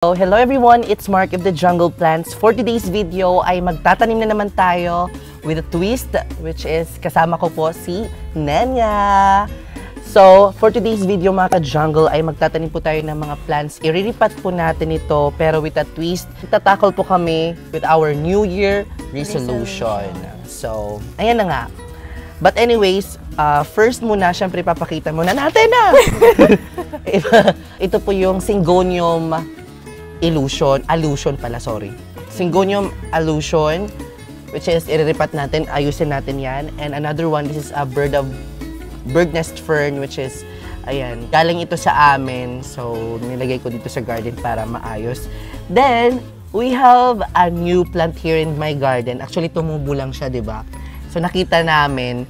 So, hello everyone, it's Mark of the Jungle Plants. For today's video ay magtatanim na naman tayo with a twist, which is kasama ko po si Nenya. So, for today's video mga ka-jungle ay magtatanim po tayo ng mga plants. Iriripat po natin ito pero with a twist. Tatakol po kami with our New Year resolution. So, ayan na nga. But anyways, first muna, syempre papakita muna natin na. Ito po yung Syngonium allusion pala, sorry. Syngonium allusion, which is iriripat natin, ayusin natin yan. And another one, this is a bird nest fern, which is, ayan, galing ito sa amin. So, nilagay ko dito sa garden para maayos. Then, we have a new plant here in my garden. Actually, tumubo lang siya, di ba? So, nakita namin.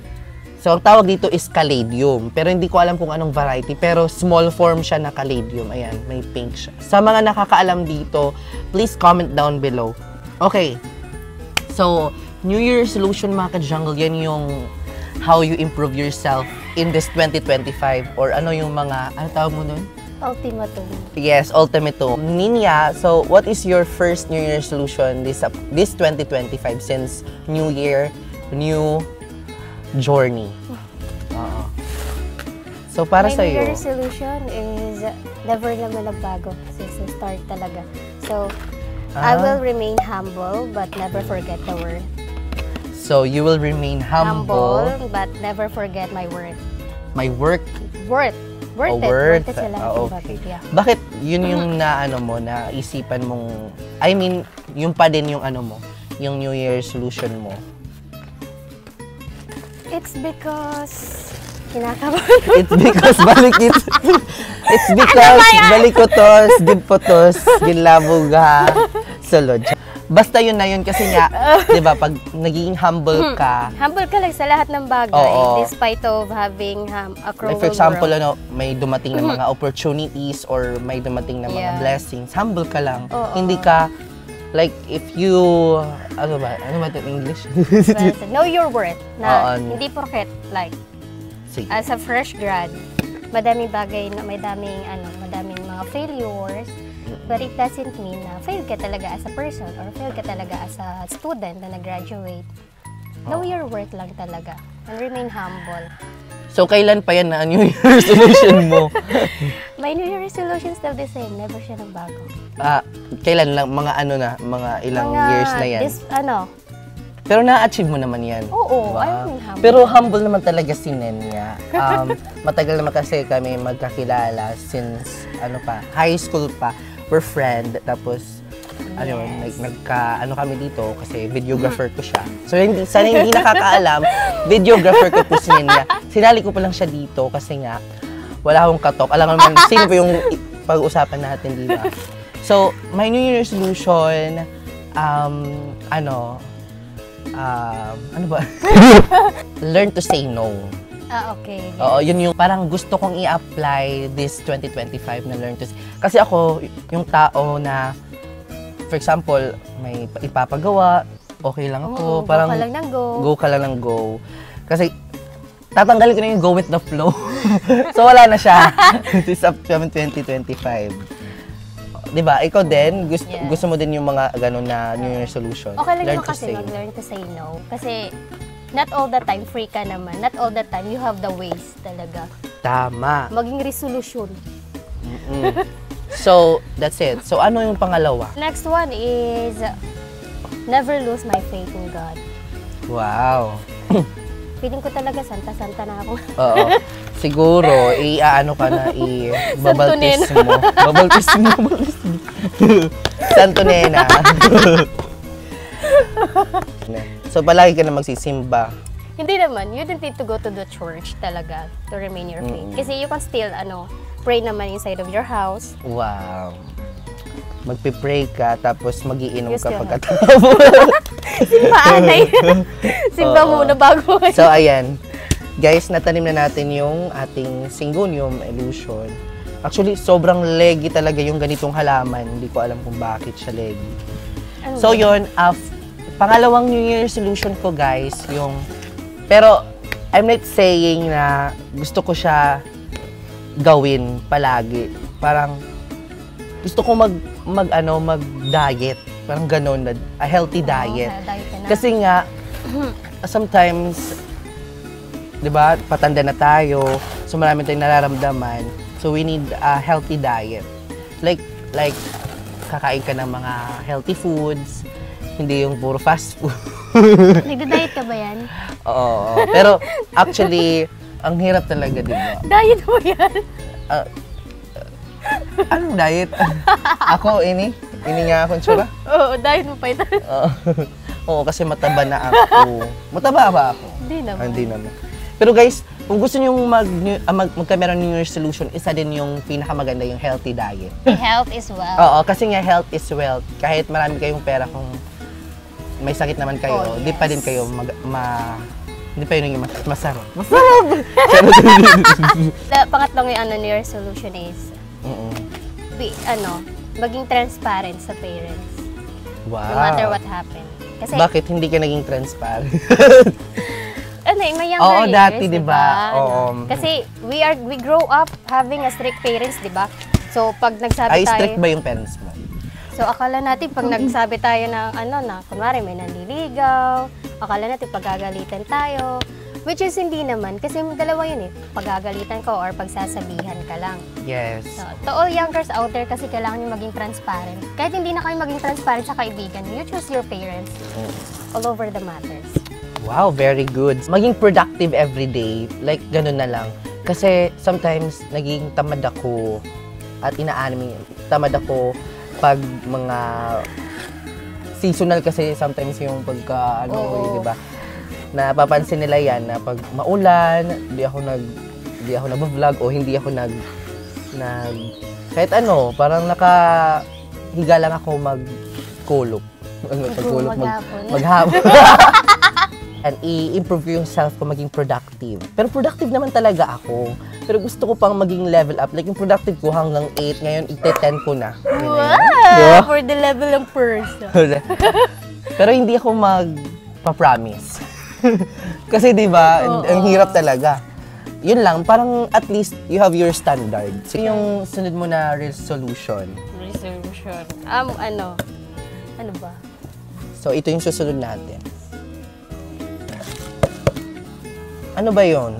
So, ang tawag dito is caladium. Pero hindi ko alam kung anong variety. Pero small form siya na caladium. Ayan, may pink siya. Sa mga nakakaalam dito, please comment down below. Okay. So, New Year resolution mga ka-jungle, yan yung how you improve yourself in this 2025. Or ano yung mga, ano tawag mo nun? Ultimatum. Yes, ultimatum. Ninya, so what is your first New Year resolution this 2025 since New Year, new journey? So, para My sa'yo? New Year resolution is never naman nagbago since the start talaga. So, I will remain humble but never forget the word. So, you will remain humble. But never forget my word. My work? Worth. Worth it. Worth. Worth it sila. Okay. Yeah. Bakit yun yung naisipan mong, I mean, yung pa din yung ano mo, yung New Year resolution mo? It's because kinakabahan. It's because It's because balikotos, gidpotos, ginlabuga, sulod. Basta yun na yun kasi nga, 'di ba, pag naging humble ka, humble ka lang sa lahat ng bagay despite of having a cruel like for example, may dumating na mga opportunities or may dumating na mga blessings, humble ka lang. Hindi ka like if you ano ba ito in English? Know your worth. Na hindi porket like as a fresh grad, madaming bagay na madaming mga failures, but it doesn't mean na fail ka talaga as a person or fail ka talaga as a student na nag-graduate. Know your worth lang talaga and remain humble. So, kailan pa yan na New Year resolution mo? My New Year resolution still the same. Never siya nagbago. Kailan lang? Mga mga ilang years na yan? Pero na-achieve mo naman yan. Oo, I'm humble. Pero humble naman talaga si Nenya. Matagal naman kasi kami magkakilala since, high school pa. We're friend. Tapos, kami dito kasi videographer ko siya. So, sana hindi nakakaalam, videographer ko po si Nenya. Sinali ko pa lang siya dito kasi nga, wala akong katok. Alam naman, sino pa yung pag-uusapan natin, di ba? So, my New Year resolution, ano ba? Learn to say no. Okay. Oo, yun yung parang gusto kong i-apply this 2025 na learn to say. Kasi ako, yung tao na, for example, may ipapagawa, okay lang ako. Parang, go ka lang ng go. Go ka lang ng go. Kasi, tatanggalin ko na yung go with the flow. So, wala na siya. This upcoming 2025. Diba? Ikaw din, gusto mo din yung mga gano'n na New Year resolution. Okay lang naman kasi mag-learn to say no. Kasi, not all the time free ka naman. Not all the time you have the ways talaga. Tama. Maging resolution. So, that's it. So, ano yung pangalawa? Next one is, never lose my faith in God. Wow. Feeling ko talaga santa-santa na ako. Oo. Siguro, i-ano ka na, i-babaltis mo. Babaltis mo. Santo Nena. So, palagi ka na magsisimba. Hindi naman. You don't need to go to the church talaga to remain your faith. Kasi you can still, pray naman inside of your house. Wow. Magpipray ka, tapos magiinom ka pagkatapos. Simbaan na yun. Simba muna bago. So, ayan. Guys, natanim na natin yung ating Syngonium allusion. Actually, sobrang leggy talaga yung ganitong halaman. Hindi ko alam kung bakit siya leggy. So, yun. Pangalawang New Year resolution ko, guys, yung... Pero, I'm not saying na gusto ko siya gawin palagi. Parang, gusto ko mag-diet. Parang gano'n, a healthy diet. Diet ka na. Kasi nga, sometimes, di ba, patanda na tayo, so marami tayong nararamdaman. So we need a healthy diet. Like, kakain ka ng mga healthy foods, hindi yung puro fast food. Nagda-diet ka ba yan? Oo. Pero actually, ang hirap talaga, di ba? Diet mo yan? Anong diet? Ako, ini nga akong tsura. Oo, diet mo pa ito. Oo, kasi mataba na ako. Mataba ba ako? Hindi naman. Hindi naman. Pero guys, kung gusto nyo magkameron ng New Year's resolution, isa din yung pinakamaganda yung healthy diet. Health is wealth. Oo, kasi nga health is wealth. Kahit marami kayong pera, kung may sakit naman kayo, di pa din kayo hindi pa yun yung masarap. Masarap! Pangatlong yung New Year's resolution is, maging transparent sa parents. Wow. No matter what happened. Kasi, bakit hindi ka naging transparent? May younger years, dati, diba? Oo. Kasi we grow up having a strict parents, diba? So, pag nagsabi tayo... strict ba yung parents mo? So, akala natin pag nagsabi tayo ng kunwari may nanliligaw, akala natin pagagalitan tayo. Which is hindi naman, kasi dalawa yun eh. Pagagalitan ka or pagsasabihan ka lang. Yes. So, to all youngers out there, kasi kailangan nyo maging transparent. Kahit hindi na kayo maging transparent sa kaibigan, you choose your parents all over the matters. Wow, very good. Maging productive every day, like ganun na lang. Kasi sometimes naging tamad ako at tamad ako pag mga seasonal kasi sometimes yung pagka di ba? Napapansin nila yan na pag maulan, di ako nag-vlog o hindi ako kahit parang nakahiga lang ako magkulog. Maghapon. And i-improve ko yung self ko maging productive. Pero productive naman talaga ako. Pero gusto ko pang maging level up. Like yung productive ko hanggang 8, ngayon 10 ko na. Wow! Diba? For the level of person. Pero hindi ako magpa-promise. Kasi diba, ang hirap talaga. Yun lang, parang at least you have your standard. So yung sunod mo na resolution. Ano ba? So ito yung susunod natin. Ano ba yun?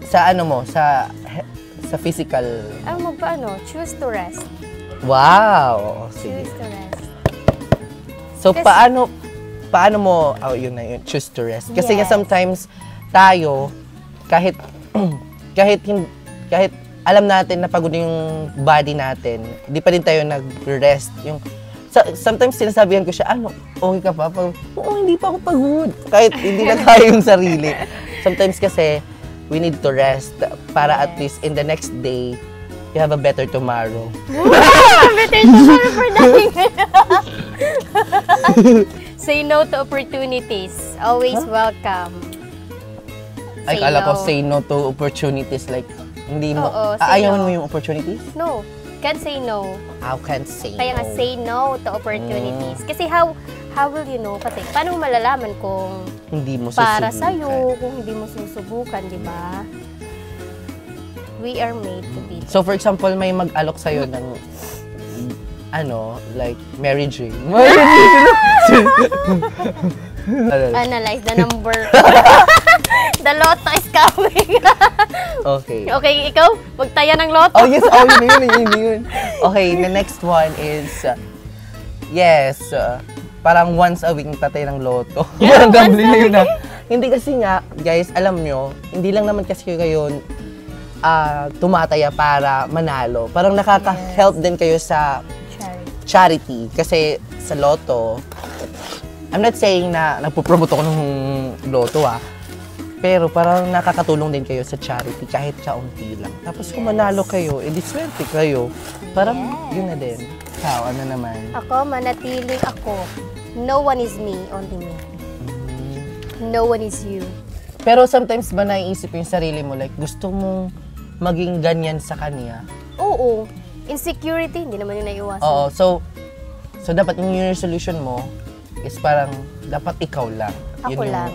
Sa sa physical... choose to rest. Wow! Sige. Choose to rest. So, paano mo, yun na yun, choose to rest? Kasi nga sometimes, tayo, kahit alam natin na pagod yung body natin, hindi pa rin tayo nag-rest. Sometimes sinasabihan ko siya, okay ka pa? Oo, hindi pa ako pagod. Kahit hindi na tayo yung sarili. Sometimes kasi, we need to rest para at least in the next day, you have a better tomorrow. Better tomorrow for nothing. Say no to opportunities. Always welcome. Ay, kala ko say no to opportunities. Like, hindi mo, ayaw mo yung opportunities? No. Can't say no. How can't say Kaya nga, say no to opportunities. Kasi how will you know? Kasi paano mo malalaman kung hindi mo susubukan? Para sa'yo, kung hindi mo susubukan, di ba? We are made to be. So, for example, may mag-alok sa'yo ng, like, Mary Jane. Analyze the number. The lotto is coming. Okay. Okay, ikaw? Magtaya ng lotto. Oh, yes. Yun. Okay, the next one is, parang once a week tatay ng lotto. Parang gambling na yun. Hindi kasi nga, guys, alam nyo, hindi lang naman kasi kayo tumataya para manalo. Parang nakaka-help din kayo sa charity. Kasi sa lotto, I'm not saying na nagpo-promote ako ng lotto pero parang nakakatulong din kayo sa charity kahit kaunti lang. Tapos kung manalo kayo, edi swerte kayo. Parang yun na din. Ikaw, ano naman? Ako, manatiling ako. No one is me, only me. No one is you. Pero sometimes ba naiisip yung sarili mo, like gusto mong maging ganyan sa kanya? Oo. Insecurity, hindi naman yung naiiwasan. Oo, so dapat yung resolution mo is parang dapat ikaw lang. Ako lang.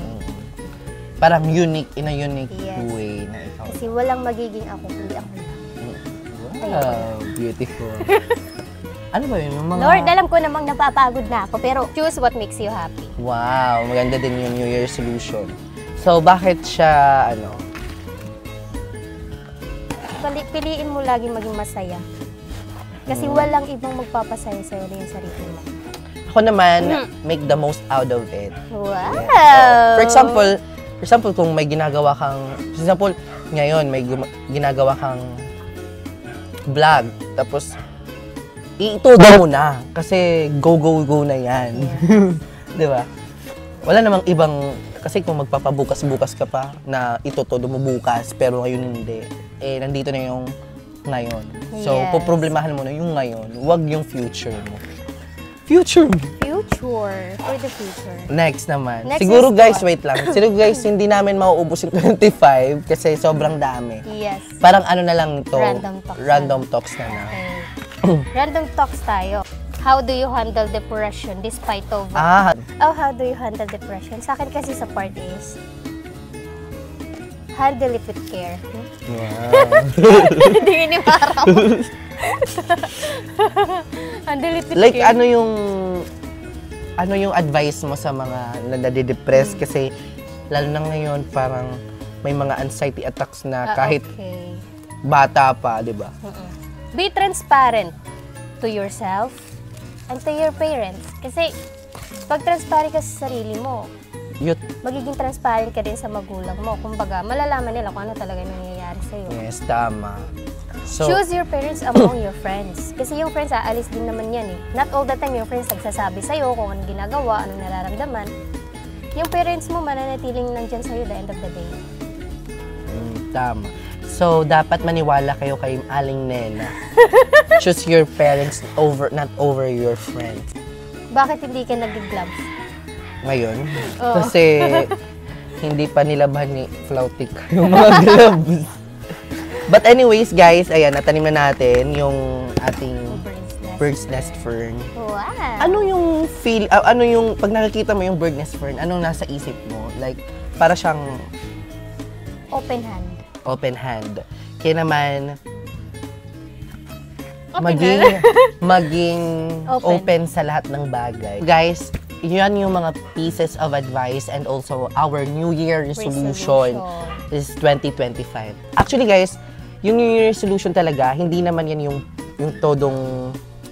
Parang unique, in a unique way na ikaw. Kasi walang magiging ako, hindi ako lang. sa'yo. Wow, beautiful. Ano ba yun? Yung mga... Lord, alam ko namang napapagod na ako, pero choose what makes you happy. Wow, maganda din yung New Year resolution. So, bakit siya, Piliin mo lagi maging masaya. Kasi walang ibang magpapasaya sa'yo na yung sarili mo. Ako naman, make the most out of it. Wow! Yeah. So, for example, kung may ginagawa kang, ngayon, may ginagawa kang vlog, tapos, itudo mo na. Kasi, go na yan. Di ba? Wala namang ibang, kasi kung magpapabukas-bukas ka pa, na itutudo mo bukas, pero ngayon hindi, nandito na yung ngayon. So, poproblemahan mo na yung ngayon, wag yung future mo. Future mo. Future. For the future. Next naman. Siguro guys, wait lang. Siguro guys, hindi namin mauubos yung 25 kasi sobrang dami. Yes. Parang ano na lang ito. Random talks talks. na. Okay. Random talks tayo. How do you handle depression despite of... how do you handle depression? Sa akin kasi sa part is, handle it with care. Wow. Hindi ni Mara. Handle it with Like, care. ano yung advice mo sa mga nade-depress? Kasi, lalo na ngayon, parang may mga anxiety attacks na kahit bata pa, di ba? Be transparent to yourself and to your parents. Kasi, pag transparent ka sa sarili mo, magiging transparent ka din sa magulang mo. Kumbaga, malalaman nila kung ano talaga nangyayari sa'yo. Yes, tama. So, choose your parents among your friends. Kasi yung friends, aalis din naman yan eh. Not all the time yung friends nagsasabi sa'yo kung anong ginagawa, anong nararamdaman. Yung parents mo, mananatiling nandyan sa'yo the end of the day. Tama. So, dapat maniwala kayo kay Aling Nena. Choose your parents not over your friends. Bakit hindi ka nag-gloves? Ngayon? Kasi hindi pa nilaban ni Flautic yung mga gloves. But anyways, guys, ayan, natanim na natin yung ating bird's nest fern. Wow! Ano yung pag nakikita mo yung bird's nest fern, anong nasa isip mo? Like, para siyang... Open hand. Open hand. Kaya naman, maging open sa lahat ng bagay. Guys, yan yung mga pieces of advice and also our New Year resolution. This is 2025. Actually guys, yung New Year resolution talaga, hindi naman yan yung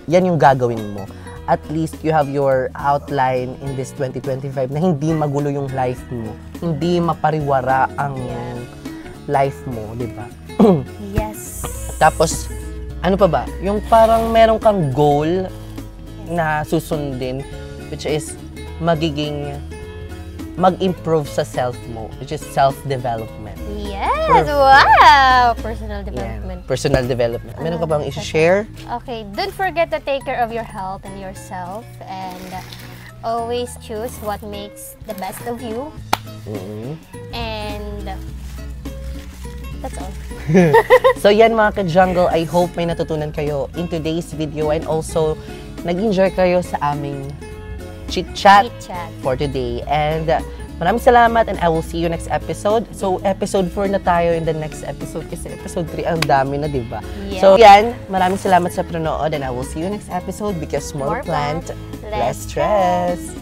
yan yung gagawin mo. At least you have your outline in this 2025 na hindi magulo yung life mo. Hindi mapariwara ang life mo, di ba? Yes. Tapos, ano pa ba? Yung parang meron kang goal na susundin, which is mag-improve sa self mo, which is self-development. Yes! Wow! Personal development. Yeah. Personal development. Meron ka bang i-share? Okay, don't forget to take care of your health and yourself and always choose what makes the best of you. And that's all. So yan mga ka-jungle, I hope may natutunan kayo in today's video and also nag-enjoy kayo sa aming chit-chat for today. And maraming salamat and I will see you next episode. So episode 4 na tayo in the next episode kasi episode 3 ang dami na, di ba? Yeah. So yan, maraming salamat sa panonood and I will see you next episode because more plant, less stress.